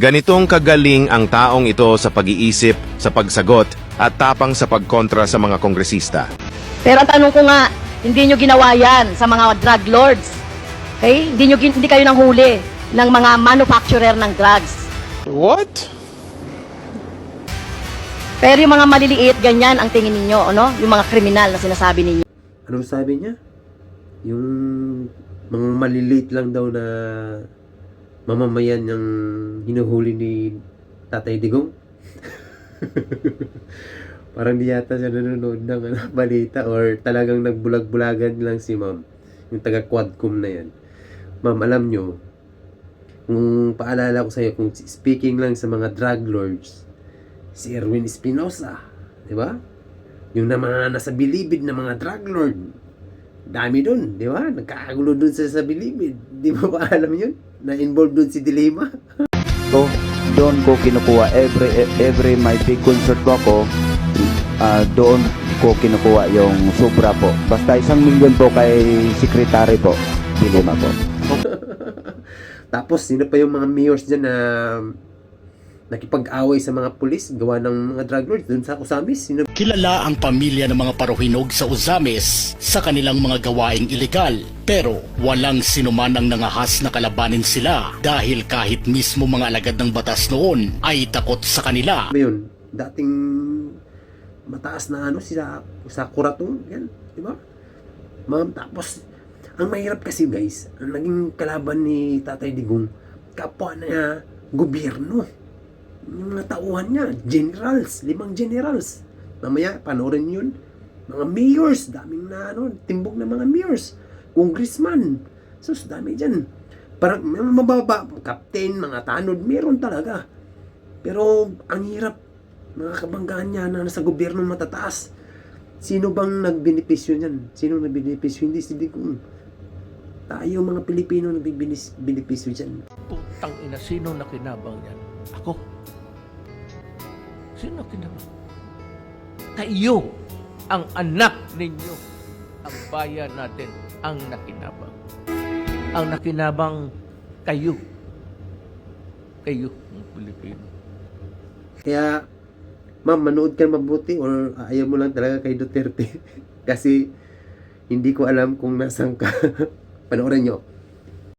Ganitong kagaling ang taong ito sa pag-iisip, sa pagsagot, at tapang sa pagkontra sa mga kongresista. Pero ang tanong ko nga, hindi nyo ginawa yan sa mga drug lords. Okay? Hindi kayo nang huli ng mga manufacturer ng drugs. What? Pero yung mga maliliit, ganyan ang tingin ninyo, ano? Yung mga kriminal na sinasabi ninyo. Anong sabi niya? Yung mga maliliit lang daw na mamamayan yung hinuhuli ni Tatay Digong. Parang di yata siya nanonood ng balita or talagang nagbulag-bulagan lang si ma'am. Yung taga-Quadcom na yan. Ma'am, alam nyo, kung paalala ko sa iyo, kung speaking lang sa mga drug lords, si Erwin Espinosa, di ba? Yung na mga nasa bilibid na mga drug lord, dami dun, di ba? Nagkakagulo dun sa bilibid. Di mo ba alam yun? Na-involved dun si Dilema. So, doon ko kinukuha every may big concert ko ako, doon ko kinukuha yung sobra po. Basta 1 milyon po kay secretary po, Dilema po. Tapos, sino pa yung mga mayors dyan na nakipag-away sa mga pulis, gawa ng mga drug lords dun sa Usamis? Sino? Kilala ang pamilya ng mga paruhinog sa Uzamis sa kanilang mga gawaing ilegal. Pero walang sinuman ang nangahas na kalabanin sila dahil kahit mismo mga alagad ng batas noon ay takot sa kanila. Ba yun? Dating mataas na sa Kuratong, yan, di ba? Ma'am, tapos, ang mahirap kasi guys, ang naging kalaban ni Tatay Digong, kapwa na gobyerno. Yung mga tauhan niya, generals, 5 generals. Mamaya, panoorin yun. Mga mayors, daming na timbog na mga mayors. Congressman. Sus, dami dyan. Parang mababa, captain, mga tanod, meron talaga. Pero, ang hirap, mga kabanggaan niya na nasa gobyerno matataas. Sino bang nagbenepisyo niyan? Sino nagbenepisyo? Hindi si Digong. Tayo mga Pilipino nagbenepisyo dyan. Putang ina, sino nakinabang yan? Ako. Sino nakinabang? Kayo, ang anak ninyo, ang bayan natin, ang nakinabang. Ang nakinabang kayo. Kayo, ang Pilipino. Kaya, ma'am, manood ka mabuti or ayaw mo lang talaga kay Duterte. Kasi, hindi ko alam kung nasan ka. Panoorin nyo.